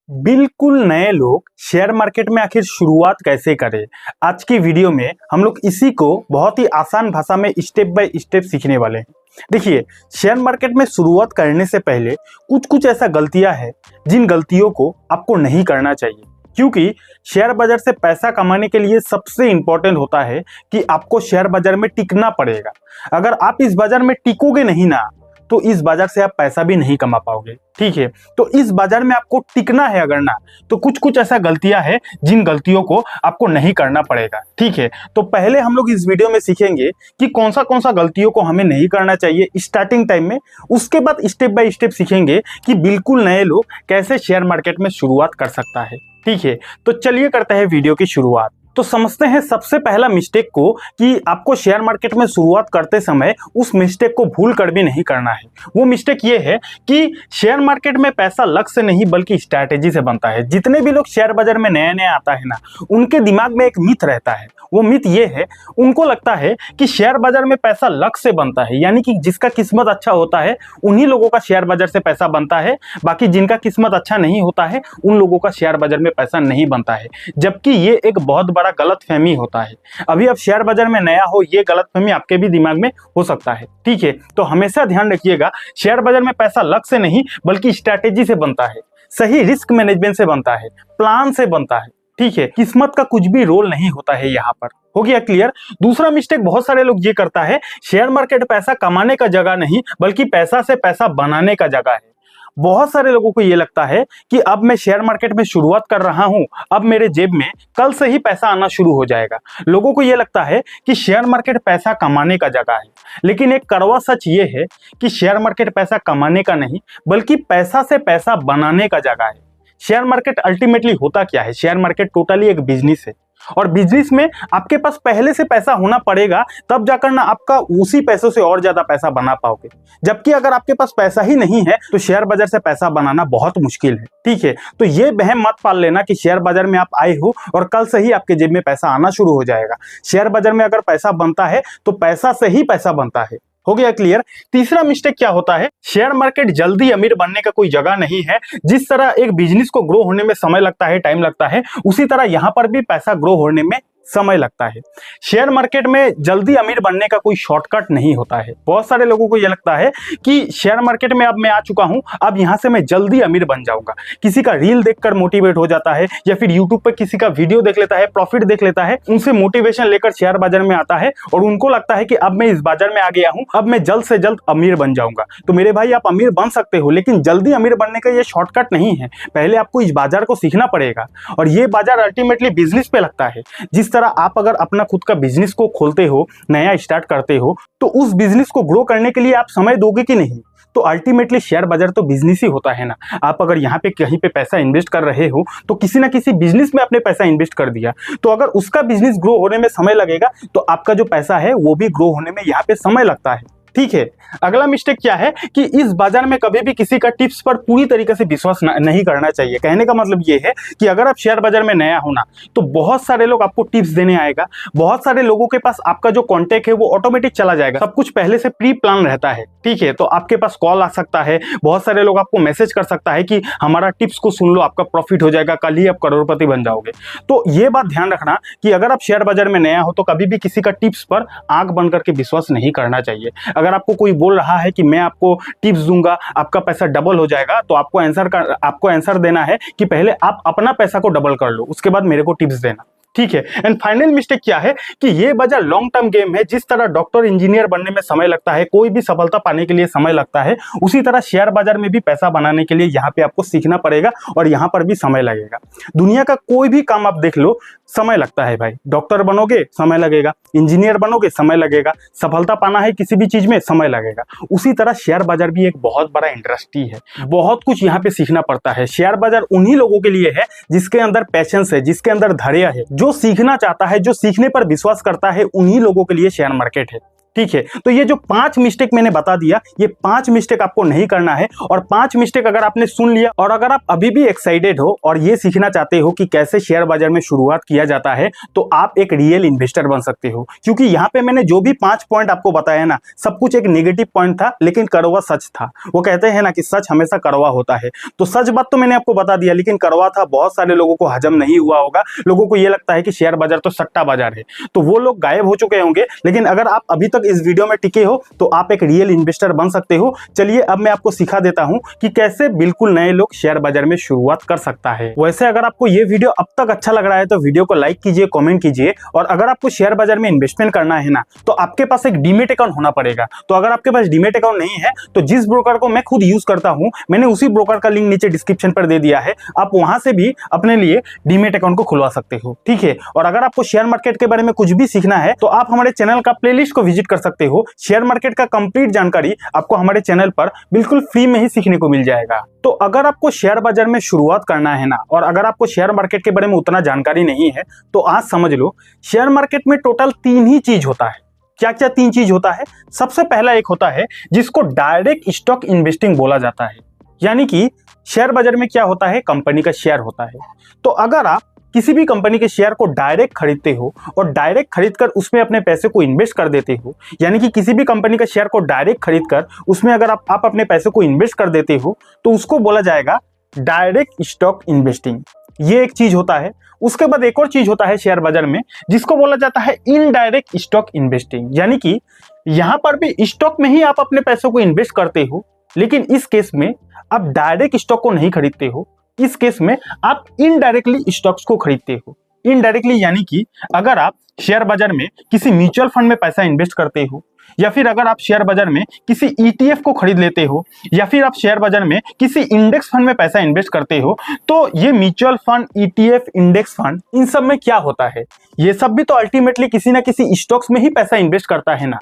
बिल्कुल नए लोग शेयर मार्केट में आखिर शुरुआत कैसे करें। आज की वीडियो में हम लोग इसी को बहुत ही आसान भाषा में स्टेप बाय स्टेप सीखने वाले हैं। देखिए, शेयर मार्केट में शुरुआत करने से पहले कुछ कुछ ऐसा गलतियां हैं जिन गलतियों को आपको नहीं करना चाहिए, क्योंकि शेयर बाजार से पैसा कमाने के लिए सबसे इंपॉर्टेंट होता है कि आपको शेयर बाजार में टिकना पड़ेगा। अगर आप इस बाजार में टिकोगे नहीं ना, तो इस बाजार से आप पैसा भी नहीं कमा पाओगे। ठीक है, तो इस बाजार में आपको टिकना है अगर ना, तो कुछ कुछ ऐसा गलतियां हैं जिन गलतियों को आपको नहीं करना पड़ेगा। ठीक है, तो पहले हम लोग इस वीडियो में सीखेंगे कि कौन सा गलतियों को हमें नहीं करना चाहिए स्टार्टिंग टाइम में। उसके बाद स्टेप बाय स्टेप सीखेंगे कि बिल्कुल नए लोग कैसे शेयर मार्केट में शुरुआत कर सकता है। ठीक है, तो चलिए करते हैं वीडियो की शुरुआत। तो समझते हैं सबसे पहला मिस्टेक को कि आपको शेयर मार्केट में शुरुआत करते समय उस मिस्टेक को भूल कर भी नहीं करना है। वो मिस्टेक ये है कि शेयर मार्केट में पैसा लक से नहीं बल्कि स्ट्रैटेजी से बनता है। जितने भी लोग शेयर बाजार में नया नया आता है ना, उनके दिमाग में एक मिथ रहता है। वो मिथ ये है, उनको लगता है कि शेयर बाजार में पैसा लक से बनता है, यानी कि जिसका किस्मत अच्छा होता है उन्हीं लोगों का शेयर बाजार से पैसा बनता है, बाकी जिनका किस्मत अच्छा नहीं होता है उन लोगों का शेयर बाजार में पैसा नहीं बनता है। जबकि ये एक बहुत बड़ा गलतफहमी होता है। अभी आप शेयर बाजार में नया हो, ये गलतफहमी आपके भी दिमाग में हो सकता है। ठीक है, तो हमेशा ध्यान रखिएगा, शेयर बाजार में पैसा लक से नहीं बल्कि स्ट्रैटेजी से बनता है, सही रिस्क मैनेजमेंट से बनता है, प्लान से बनता है। ठीक है, किस्मत का कुछ भी रोल नहीं होता है यहाँ पर। हो गया क्लियर। दूसरा मिस्टेक बहुत सारे लोग ये करता है, शेयर मार्केट पैसा कमाने का जगह नहीं बल्कि पैसा से पैसा बनाने का जगह है। बहुत सारे लोगों को ये लगता है कि अब मैं शेयर मार्केट में शुरुआत कर रहा हूं, अब मेरे जेब में कल से ही पैसा आना शुरू हो जाएगा। लोगों को ये लगता है कि शेयर मार्केट पैसा कमाने का जगह है, लेकिन एक कड़वा सच ये है कि शेयर मार्केट पैसा कमाने का नहीं बल्कि पैसा से पैसा बनाने का जगह है। शेयर मार्केट अल्टीमेटली होता क्या है? शेयर मार्केट टोटली एक बिजनेस है, और बिजनेस में आपके पास पहले से पैसा होना पड़ेगा, तब जाकर ना आपका उसी पैसों से और ज्यादा पैसा बना पाओगे। जबकि अगर आपके पास पैसा ही नहीं है तो शेयर बाजार से पैसा बनाना बहुत मुश्किल है। ठीक है, तो ये वहम मत पाल लेना कि शेयर बाजार में आप आए हो और कल से ही आपके जेब में पैसा आना शुरू हो जाएगा। शेयर बाजार में अगर पैसा बनता है तो पैसा से ही पैसा बनता है। हो गया क्लियर। तीसरा मिस्टेक क्या होता है, शेयर मार्केट जल्दी अमीर बनने का कोई जगह नहीं है। जिस तरह एक बिजनेस को ग्रो होने में समय लगता है, टाइम लगता है, उसी तरह यहां पर भी पैसा ग्रो होने में समय लगता है। शेयर मार्केट में जल्दी अमीर बनने का कोई शॉर्टकट नहीं होता है। बहुत सारे लोगों को यह लगता है कि शेयर मार्केट में अब मैं आ चुका हूं, अब यहां से मैं जल्दी अमीर बन जाऊंगा। किसी का रील देखकर मोटिवेट हो जाता है, या फिर यूट्यूब पर किसी का वीडियो देख लेता है, प्रॉफिट देख लेता है, उनसे मोटिवेशन लेकर शेयर बाजार में आता है और उनको लगता है कि अब मैं इस बाजार में आ गया हूं, अब मैं जल्द से जल्द अमीर बन जाऊंगा। तो मेरे भाई, आप अमीर बन सकते हो, लेकिन जल्दी अमीर बनने का यह शॉर्टकट नहीं है। पहले आपको इस बाजार को सीखना पड़ेगा, और यह बाजार अल्टीमेटली बिजनेस पे लगता है। जिस तरह आप अगर अपना खुद का बिजनेस को खोलते हो, नया स्टार्ट करते हो, तो उस बिजनेस को ग्रो करने के लिए आप समय दोगे कि नहीं? तो अल्टीमेटली शेयर बाजार तो बिजनेस ही होता है ना। आप अगर यहाँ पे कहीं पे पैसा इन्वेस्ट कर रहे हो तो किसी ना किसी बिजनेस में आपने पैसा इन्वेस्ट कर दिया, तो अगर उसका बिजनेस ग्रो होने में समय लगेगा तो आपका जो पैसा है वो भी ग्रो होने में यहाँ पे समय लगता है। ठीक है, अगला मिस्टेक क्या है कि इस बाजार में कभी भी किसी का टिप्स पर पूरी तरीके से विश्वास नहीं करना चाहिए। कहने का मतलब ये है कि अगर आप शेयर बाजार में नया हो ना, तो बहुत सारे लोग आपको टिप्स देने आएगा, बहुत सारे लोगों के पास आपका जो कॉन्टेक्ट है वो ऑटोमेटिक चला जाएगा। सब कुछ पहले से प्री प्लान रहता है। ठीक है, तो आपके पास कॉल आ सकता है, बहुत सारे लोग आपको मैसेज कर सकता है कि हमारा टिप्स को सुन लो, आपका प्रॉफिट हो जाएगा, कल ही आप करोड़पति बन जाओगे। तो ये बात ध्यान रखना कि अगर आप शेयर बाजार में नया हो तो कभी भी किसी का टिप्स पर आंख बंद करके विश्वास नहीं करना चाहिए। अगर आपको कोई बोल रहा है कि मैं आपको टिप्स दूंगा, आपका पैसा डबल हो जाएगा, तो आपको आंसर देना है कि पहले आप अपना पैसा को डबल कर लो, उसके बाद मेरे को टिप्स देना। ठीक है। एंड फाइनल मिस्टेक क्या है कि ये बाजार लॉन्ग टर्म गेम है। जिस तरह डॉक्टर इंजीनियर बनने में समय लगता है, कोई भी सफलता पाने के लिए समय लगता है, उसी तरह शेयर बाजार में भी पैसा बनाने के लिए यहाँ पे आपको सीखना पड़ेगा और यहाँ पर भी समय लगेगा। दुनिया का कोई भी काम आप देख लो, समय लगता है भाई। डॉक्टर बनोगे समय लगेगा, इंजीनियर बनोगे समय लगेगा, सफलता पाना है किसी भी चीज में समय लगेगा। उसी तरह शेयर बाजार भी एक बहुत बड़ा इंडस्ट्री है, बहुत कुछ यहाँ पे सीखना पड़ता है। शेयर बाजार उन्हीं लोगों के लिए है जिसके अंदर पैशंस है, जिसके अंदर धैर्य है, जो सीखना चाहता है, जो सीखने पर विश्वास करता है, उन्हीं लोगों के लिए शेयर मार्केट है। ठीक है। तो ये जो 5 मिस्टेक मैंने बता दिया, ये 5 मिस्टेक आपको नहीं करना है। और 5 मिस्टेक अगर आपने सुन लिया और अगर आप अभी भी एक्साइटेड हो और ये सीखना चाहते हो कि कैसे शेयर बाजार में शुरुआत किया जाता है, तो आप एक रियल इन्वेस्टर बन सकते हो। क्योंकि यहाँ पे मैंने जो भी 5 पॉइंट आपको बताया ना, सब कुछ एक नेगेटिव पॉइंट था, लेकिन कड़वा सच था। वो कहते हैं ना कि सच हमेशा कड़वा होता है, तो सच बात तो मैंने आपको बता दिया, लेकिन कड़वा था। बहुत सारे लोगों को हजम नहीं हुआ होगा, लोगों को ये लगता है कि शेयर बाजार तो सट्टा बाजार है, तो वो लोग गायब हो चुके होंगे। लेकिन अगर आप अभी तक इस वीडियो में टिके हो तो आप एक रियल इन्वेस्टर बन सकते हो। चलिए अब मैं आपको सिखा देता हूं कि कैसे बिल्कुल नए लोग शेयर बाजार में शुरुआत कर सकता है। वैसे अगर आपको ये वीडियो अब तक अच्छा लग रहा है तो वीडियो को लाइक कीजिए, कमेंट कीजिए। और अगर आपको शेयर बाजार में इन्वेस्टमेंट करना है ना, तो आपके पास एक डीमेट अकाउंट होना पड़ेगा। तो अगर आपके पास डीमेट अकाउंट नहीं है तो जिस ब्रोकर को मैं खुद यूज करता हूं, मैंने उसी ब्रोकर का लिंक नीचे डिस्क्रिप्शन पर दे दिया है, आप वहां से भी अपने लिए डीमेट अकाउंट को खुलवा सकते हो। ठीक है। और अगर आपको शेयर मार्केट के बारे में कुछ भी सीखना है तो आप हमारे चैनल का प्लेलिस्ट को विजिट कर सकते हो। शेयर मार्केट का कंप्लीट जानकारी आपको हमारे चैनल पर बिल्कुल फ्री में ही सीखने को मिल जाएगा। तो अगर आपको शेयर बाजार में शुरुआत करना है ना, और अगर आपको शेयर मार्केट के बारे में उतना जानकारी नहीं है, तो आज समझ लो शेयर मार्केट में टोटल 3 ही चीज होता है। क्या क्या 3 चीज होता है? सबसे पहला एक होता है जिसको डायरेक्ट स्टॉक इन्वेस्टिंग बोला जाता है। यानी कि शेयर बाजार में क्या होता है, कंपनी का शेयर होता है। तो अगर आप किसी भी कंपनी के शेयर को डायरेक्ट खरीदते हो और डायरेक्ट खरीदकर उसमें अपने पैसे को इन्वेस्ट कर देते हो, यानी कि किसी भी कंपनी के शेयर को डायरेक्ट खरीदकर उसमें अगर आप अपने पैसे को इन्वेस्ट कर देते हो, तो उसको बोला जाएगा डायरेक्ट स्टॉक इन्वेस्टिंग। ये एक चीज होता है। उसके बाद एक और चीज होता है शेयर बाजार में जिसको बोला जाता है इनडायरेक्ट स्टॉक इन्वेस्टिंग। यानी कि यहां पर भी स्टॉक में ही आप अपने पैसों को इन्वेस्ट करते हो, लेकिन इस केस में आप डायरेक्ट स्टॉक को नहीं खरीदते हो। इस केस में आप इनडायरेक्टली स्टॉक्स को खरीदते हो। इनडायरेक्टली यानी कि अगर आप शेयर बाजार में किसी म्यूचुअल फंड में पैसा इन्वेस्ट करते हो, या फिर अगर आप शेयर बाजार में किसी ETF को खरीद लेते हो, या फिर आप शेयर बाजार में किसी इंडेक्स फंड में पैसा इन्वेस्ट करते हो, तो ये mutual fund, ETF, index fund, इन सब में क्या होता है, ये सब भी तो अल्टीमेटली किसी ना किसी स्टॉक्स में ही पैसा इन्वेस्ट करता है ना।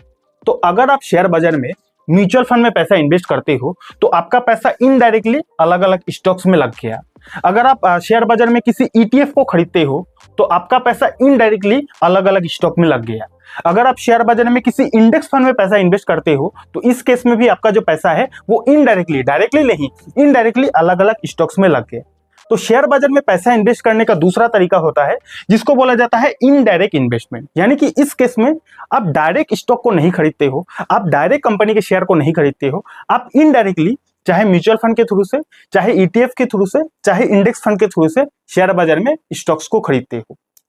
तो अगर आप शेयर बाजार में म्यूचुअल फंड में पैसा इन्वेस्ट करते हो तो आपका पैसा इनडायरेक्टली अलग अलग स्टॉक्स में लग गया। अगर आप शेयर बाजार में किसी ETF को खरीदते हो तो आपका पैसा इनडायरेक्टली अलग अलग स्टॉक में लग गया। अगर आप शेयर बाजार में किसी इंडेक्स फंड में पैसा इन्वेस्ट करते हो तो इस केस में भी आपका जो पैसा है वो इनडायरेक्टली, डायरेक्टली नहीं, इनडायरेक्टली अलग अलग स्टॉक्स में लग गया। तो शेयर बाजार में पैसा इन्वेस्ट करने का दूसरा तरीका होता है जिसको बोला जाता है इनडायरेक्ट इन्वेस्टमेंट। यानी कि इस केस में आप डायरेक्ट स्टॉक को नहीं खरीदते हो, आप डायरेक्ट कंपनी के शेयर को नहीं खरीदते हो, आप इनडायरेक्टली चाहे म्यूचुअल फंड के थ्रू से, चाहे ETF के थ्रू से, चाहे इंडेक्स फंड के थ्रू से शेयर बाजार में स्टॉक्स को खरीदते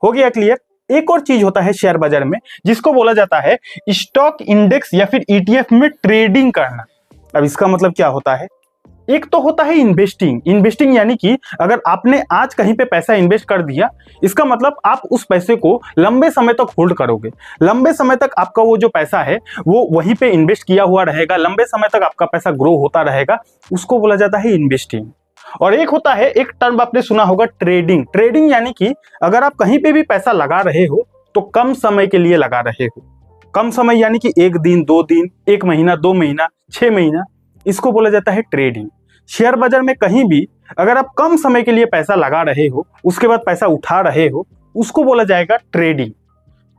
हो गया क्लियर? एक और चीज होता है शेयर बाजार में जिसको बोला जाता है स्टॉक, इंडेक्स या फिर ETF में ट्रेडिंग करना। अब इसका मतलब क्या होता है? एक तो होता है इन्वेस्टिंग यानी कि अगर आपने आज कहीं पे पैसा इन्वेस्ट कर दिया, इसका मतलब आप उस पैसे को लंबे समय तक होल्ड करोगे। लंबे समय तक आपका वो जो पैसा है वो वहीं पे इन्वेस्ट किया हुआ रहेगा, लंबे समय तक आपका पैसा ग्रो होता रहेगा, उसको बोला जाता है इन्वेस्टिंग। और एक होता है, एक टर्म आपने सुना होगा, ट्रेडिंग यानी कि अगर आप कहीं पे भी पैसा लगा रहे हो तो कम समय के लिए लगा रहे हो। कम समय यानी कि 1 दिन, 2 दिन, 1 महीना, 2 महीना, 6 महीना, इसको बोला जाता है ट्रेडिंग। शेयर बाजार में कहीं भी अगर आप कम समय के लिए पैसा लगा रहे हो, उसके बाद पैसा उठा रहे हो, उसको बोला जाएगा ट्रेडिंग।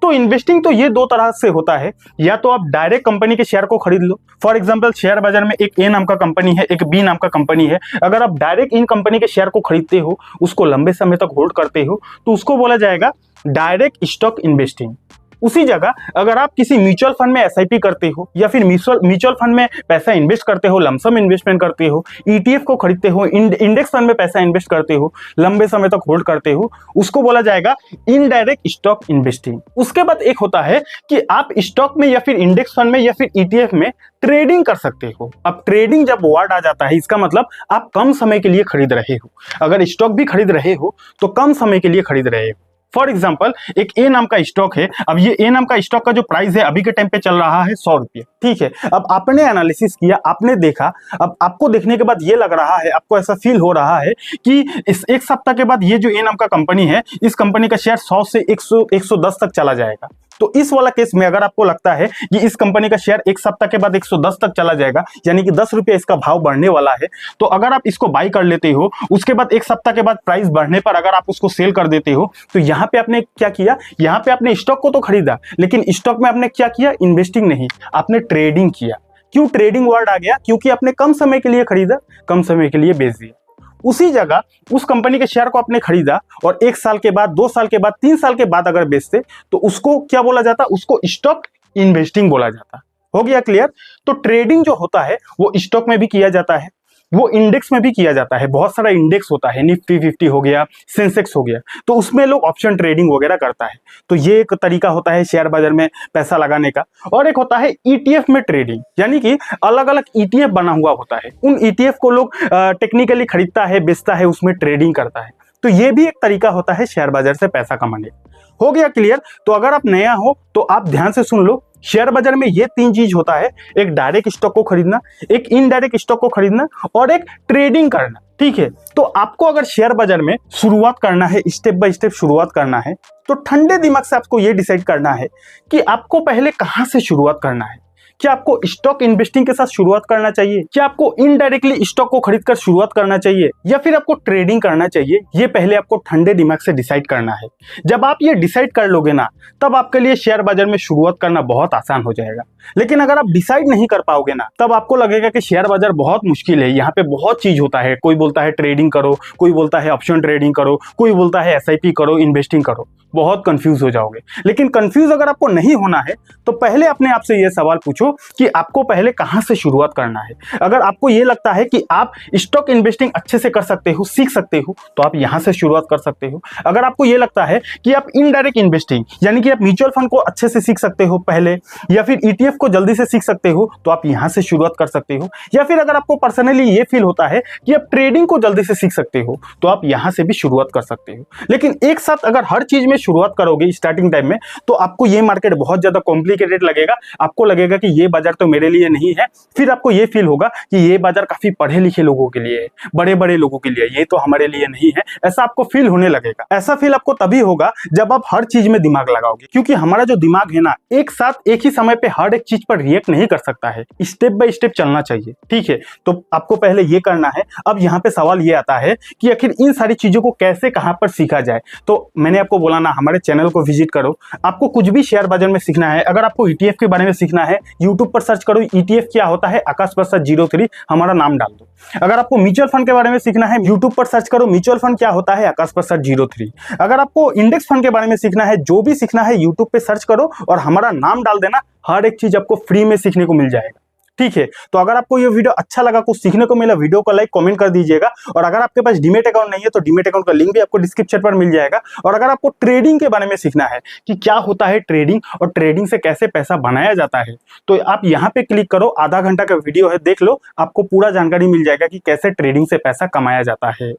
तो इन्वेस्टिंग तो ये 2 तरह से होता है। या तो आप डायरेक्ट कंपनी के शेयर को खरीद लो। फॉर एग्जांपल शेयर बाजार में एक A नाम का कंपनी है, एक B नाम का कंपनी है। अगर आप डायरेक्ट इन कंपनी के शेयर को खरीदते हो, उसको लंबे समय तक होल्ड करते हो, तो उसको बोला जाएगा डायरेक्ट स्टॉक इन्वेस्टिंग। उसी जगह अगर आप किसी म्यूचुअल फंड में SIP करते हो, या फिर म्यूचुअल फंड में पैसा इन्वेस्ट करते हो, लमसम इन्वेस्टमेंट करते हो, ETF को खरीदते हो, इंडेक्स फंड में पैसा इन्वेस्ट करते हो, लंबे समय तक होल्ड करते हो, उसको बोला जाएगा इनडायरेक्ट स्टॉक इन्वेस्टिंग। उसके बाद एक होता है कि आप स्टॉक में या फिर इंडेक्स फंड में या फिर ETF में ट्रेडिंग कर सकते हो। अब ट्रेडिंग जब वर्ड आ जाता है, इसका मतलब आप कम समय के लिए खरीद रहे हो। अगर स्टॉक भी खरीद रहे हो तो कम समय के लिए खरीद रहे हो। फॉर एग्जाम्पल एक A नाम का स्टॉक है। अब ये A नाम का स्टॉक का जो प्राइस है अभी के टाइम पे चल रहा है 100 रुपये। ठीक है। अब आपने एनालिसिस किया, आपने देखा, अब आपको देखने के बाद ये लग रहा है, आपको ऐसा फील हो रहा है कि इस 1 सप्ताह के बाद ये जो A नाम का कंपनी है, इस कंपनी का शेयर 100 से 100, 110 तक चला जाएगा। तो इस वाला केस में अगर आपको लगता है कि इस कंपनी का शेयर एक सप्ताह के बाद 110 तक चला जाएगा, यानी कि 10 रुपये इसका भाव बढ़ने वाला है, तो अगर आप इसको बाई कर लेते हो, उसके बाद एक सप्ताह के बाद प्राइस बढ़ने पर अगर आप उसको सेल कर देते हो, तो यहाँ पे आपने क्या किया, यहाँ पे आपने स्टॉक को तो खरीदा, लेकिन स्टॉक में आपने क्या किया, इन्वेस्टिंग नहीं, आपने ट्रेडिंग किया। क्यों ट्रेडिंग वर्ड आ गया? क्योंकि आपने कम समय के लिए खरीदा, कम समय के लिए बेच दिया। उसी जगह उस कंपनी के शेयर को आपने खरीदा और 1 साल के बाद, 2 साल के बाद, 3 साल के बाद अगर बेचते, तो उसको क्या बोला जाता? उसको स्टॉक इन्वेस्टिंग बोला जाता। हो गया क्लियर? तो ट्रेडिंग जो होता है वो स्टॉक में भी किया जाता है, वो इंडेक्स में भी किया जाता है। बहुत सारा इंडेक्स होता है, निफ्टी 50 हो गया, सेंसेक्स हो गया, तो उसमें लोग ऑप्शन ट्रेडिंग वगैरह करता है। तो ये एक तरीका होता है शेयर बाजार में पैसा लगाने का। और एक होता है ईटीएफ में ट्रेडिंग, यानी कि अलग अलग ईटीएफ बना हुआ होता है, उन ईटीएफ को लोग टेक्निकली खरीदता है, बेचता है, उसमें ट्रेडिंग करता है। तो ये भी एक तरीका होता है शेयर बाजार से पैसा कमाने का। हो गया क्लियर? तो अगर आप नया हो तो आप ध्यान से सुन लो, शेयर बाजार में ये 3 चीज होता है, एक डायरेक्ट स्टॉक को खरीदना, एक इनडायरेक्ट स्टॉक को खरीदना और एक ट्रेडिंग करना। ठीक है, तो आपको अगर शेयर बाजार में शुरुआत करना है, स्टेप बाय स्टेप शुरुआत करना है, तो ठंडे दिमाग से आपको ये डिसाइड करना है कि आपको पहले कहां से शुरुआत करना है। क्या आपको स्टॉक इन्वेस्टिंग के साथ शुरुआत करना चाहिए, क्या आपको इनडायरेक्टली स्टॉक को खरीदकर शुरुआत करना चाहिए, या फिर आपको ट्रेडिंग करना चाहिए? ये पहले आपको ठंडे दिमाग से डिसाइड करना है। जब आप ये डिसाइड कर लोगे ना, तब आपके लिए शेयर बाजार में शुरुआत करना बहुत आसान हो जाएगा। लेकिन अगर आप डिसाइड नहीं कर पाओगे ना, तब आपको लगेगा कि शेयर बाजार बहुत मुश्किल है, यहाँ पे बहुत चीज होता है। कोई बोलता है ट्रेडिंग करो, कोई बोलता है ऑप्शन ट्रेडिंग करो, कोई बोलता है एसआईपी करो, इन्वेस्टिंग करो, बहुत कंफ्यूज हो जाओगे। लेकिन कंफ्यूज अगर आपको नहीं होना है, तो पहले अपने आप से यह सवाल पूछो कि आपको पहले कहां से शुरुआत करना है। अगर आपको यह लगता है कि आप स्टॉक इन्वेस्टिंग अच्छे से कर सकते हो, सीख सकते हो, तो आप यहां से शुरुआत कर सकते हो। अगर आपको यह लगता है कि आप इनडायरेक्ट इन्वेस्टिंग, यानी कि आप म्यूचुअल फंड को अच्छे से सीख सकते हो पहले, या फिर ईटीएफ को जल्दी से सीख सकते हो, तो आप यहां से शुरुआत कर सकते हो। या फिर अगर आपको पर्सनली ये फील होता है कि आप ट्रेडिंग को जल्दी से सीख सकते हो, तो आप यहां से भी शुरुआत कर सकते हो। लेकिन एक साथ अगर हर चीज में शुरुआत करोगे स्टार्टिंग टाइम में, तो आपको ये मार्केट बहुत ज्यादा कॉम्प्लिकेटेड लगेगा। आपको लगेगा कि ये बाजार तो मेरे लिए नहीं है। फिर आपको ये फील होगा कि ये बाजार काफी पढ़े लिखे लोगों के लिए है, बड़े बड़े लोगों के लिए, ये तो हमारे लिए नहीं है। ऐसा आपको फील होने लगेगा। ऐसा फील आपको तभी होगा जब आप हर चीज में दिमाग लगाओगे, क्योंकि हमारा जो दिमाग है ना, एक साथ एक ही समय पे हर एक चीज पर रिएक्ट नहीं कर सकता है, स्टेप बाय स्टेप चलना चाहिए। ठीक है, तो आपको पहले ये करना है। अब यहाँ पे सवाल ये आता है कि आखिर इन सारी चीजों को कैसे, कहां पर सीखा जाए। तो मैंने आपको बोला ना, हमारे चैनल को विजिट करो। आपको कुछ भी शेयर बाजार में सीखना है, अगर आपको ईटीएफ के बारे में सीखना है, यूट्यूब पर सर्च करो ईटीएफ क्या होता है, आकाश प्रसाद 03 हमारा नाम डाल दो। अगर आपको म्यूचुअल फंड के बारे में सीखना है, यूट्यूब पर सर्च करो म्यूचुअल फंड क्या होता है, आकाश प्रसाद 03। अगर आपको इंडेक्स फंड के बारे में सीखना है, जो भी सीखना है यूट्यूब पे सर्च करो और हमारा नाम डाल देना, हर एक चीज आपको फ्री में सीखने को मिल जाएगा। ठीक है, तो अगर आपको ये वीडियो अच्छा लगा, कुछ सीखने को मिला, वीडियो को लाइक कमेंट कर दीजिएगा। और अगर आपके पास डीमेट अकाउंट नहीं है, तो डीमेट अकाउंट का लिंक भी आपको डिस्क्रिप्शन पर मिल जाएगा। और अगर आपको ट्रेडिंग के बारे में सीखना है कि क्या होता है ट्रेडिंग और ट्रेडिंग से कैसे पैसा बनाया जाता है, तो आप यहाँ पे क्लिक करो, आधा घंटा का वीडियो है, देख लो, आपको पूरा जानकारी मिल जाएगा कि कैसे ट्रेडिंग से पैसा कमाया जाता है।